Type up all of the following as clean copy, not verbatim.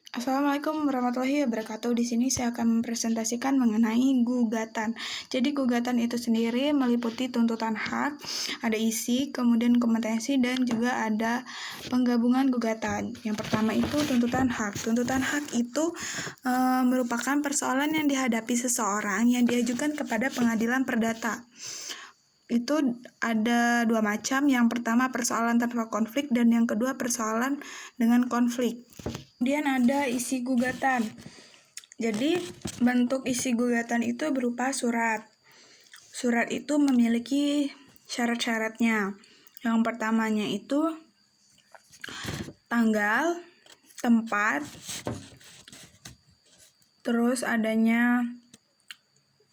Assalamualaikum warahmatullahi wabarakatuh. Di sini saya akan mempresentasikan mengenai gugatan. Jadi gugatan itu sendiri meliputi tuntutan hak, ada isi, kemudian kompetensi, dan juga ada penggabungan gugatan. Yang pertama itu tuntutan hak. Tuntutan hak itu merupakan persoalan yang dihadapi seseorang yang diajukan kepada pengadilan perdata. Itu ada dua macam. Yang pertama persoalan tanpa konflik dan yang kedua persoalan dengan konflik. Kemudian ada isi gugatan. Jadi bentuk isi gugatan itu berupa surat. Surat itu memiliki syarat-syaratnya. Yang pertamanya itu tanggal, tempat, terus adanya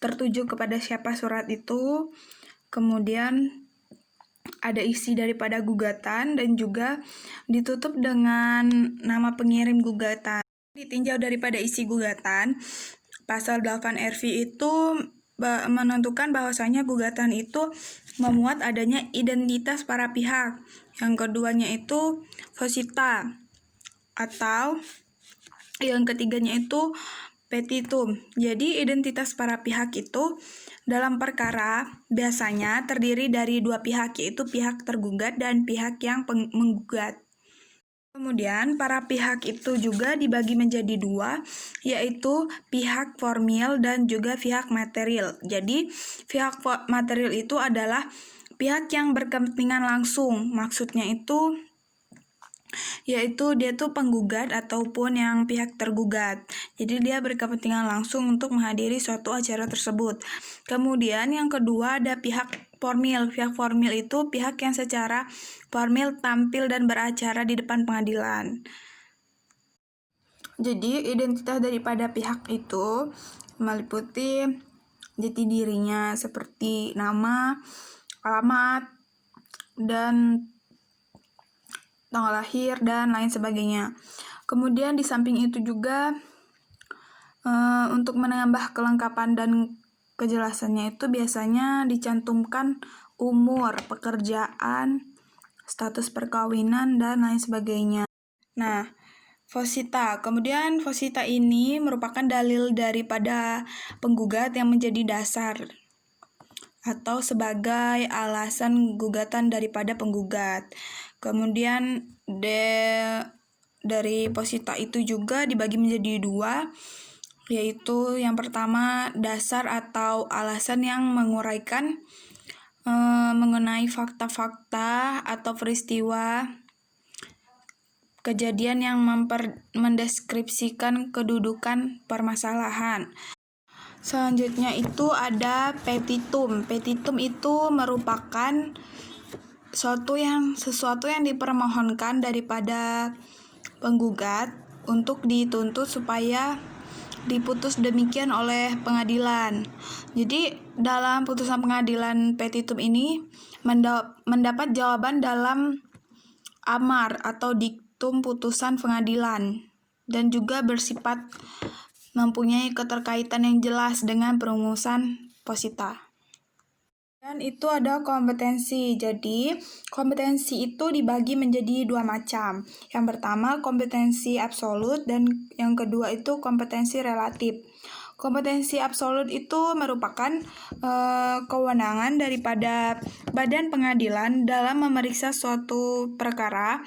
tertuju kepada siapa surat itu, kemudian ada isi daripada gugatan dan juga ditutup dengan nama pengirim gugatan. Ditinjau daripada isi gugatan, pasal 8 RV itu menentukan bahwasanya gugatan itu memuat adanya identitas para pihak. Yang keduanya itu posita atau yang ketiganya itu petitum. Jadi identitas para pihak itu dalam perkara biasanya terdiri dari dua pihak, yaitu pihak tergugat dan pihak yang menggugat. Kemudian para pihak itu juga dibagi menjadi dua, yaitu pihak formil dan juga pihak material. Jadi pihak material itu adalah pihak yang berkepentingan langsung. Maksudnya itu yaitu dia tuh penggugat ataupun yang pihak tergugat. Jadi dia berkepentingan langsung untuk menghadiri suatu acara tersebut. Kemudian yang kedua ada pihak formil. Pihak formil itu pihak yang secara formil tampil dan beracara di depan pengadilan. Jadi identitas daripada pihak itu meliputi jati dirinya seperti nama, alamat, dan tanggal lahir, dan lain sebagainya. Kemudian di samping itu juga untuk menambah kelengkapan dan kejelasannya itu biasanya dicantumkan umur, pekerjaan, status perkawinan, dan lain sebagainya. Nah, posita. Kemudian posita ini merupakan dalil daripada penggugat yang menjadi dasar atau sebagai alasan gugatan daripada penggugat. Kemudian dari posita itu juga dibagi menjadi dua, yaitu yang pertama dasar atau alasan yang menguraikan mengenai fakta-fakta atau peristiwa kejadian yang mendeskripsikan kedudukan permasalahan. Selanjutnya itu ada petitum. Petitum itu merupakan sesuatu yang dipermohonkan daripada penggugat untuk dituntut supaya diputus demikian oleh pengadilan. Jadi dalam putusan pengadilan petitum ini mendapat jawaban dalam amar atau diktum putusan pengadilan dan juga bersifat mempunyai keterkaitan yang jelas dengan perumusan posita. Dan itu ada kompetensi. Jadi kompetensi itu dibagi menjadi dua macam. Yang pertama kompetensi absolut dan yang kedua itu kompetensi relatif. Kompetensi absolut itu merupakan kewenangan daripada badan pengadilan dalam memeriksa suatu perkara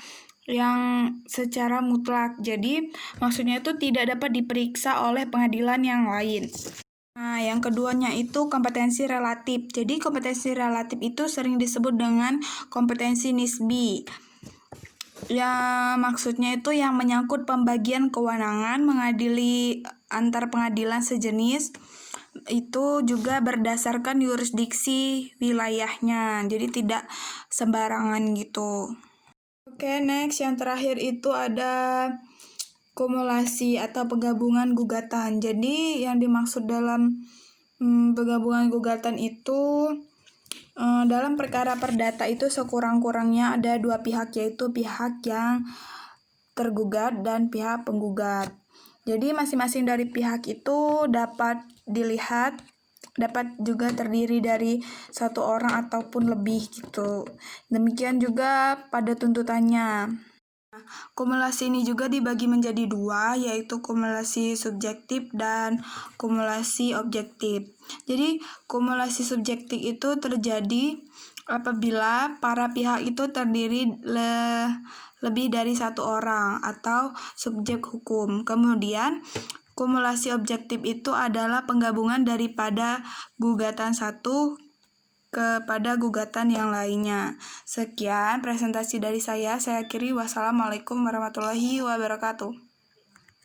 yang secara mutlak. Jadi maksudnya itu tidak dapat diperiksa oleh pengadilan yang lain. Nah, yang keduanya itu kompetensi relatif. Jadi kompetensi relatif itu sering disebut dengan kompetensi nisbi. Ya, maksudnya itu yang menyangkut pembagian kewenangan mengadili antar pengadilan sejenis. Itu juga berdasarkan yurisdiksi wilayahnya. Jadi tidak sembarangan gitu. Oke, next yang terakhir itu ada kumulasi atau penggabungan gugatan. Jadi yang dimaksud dalam penggabungan gugatan itu dalam perkara perdata itu sekurang-kurangnya ada dua pihak, yaitu pihak yang tergugat dan pihak penggugat. Jadi masing-masing dari pihak itu dapat juga terdiri dari satu orang ataupun lebih gitu. Demikian juga pada tuntutannya. Kumulasi ini juga dibagi menjadi dua, yaitu kumulasi subjektif dan kumulasi objektif. Jadi, kumulasi subjektif itu terjadi apabila para pihak itu terdiri lebih dari satu orang atau subjek hukum. Kemudian, kumulasi objektif itu adalah penggabungan daripada gugatan satu kepada gugatan yang lainnya. Sekian presentasi dari saya akhiri. Wassalamualaikum warahmatullahi wabarakatuh.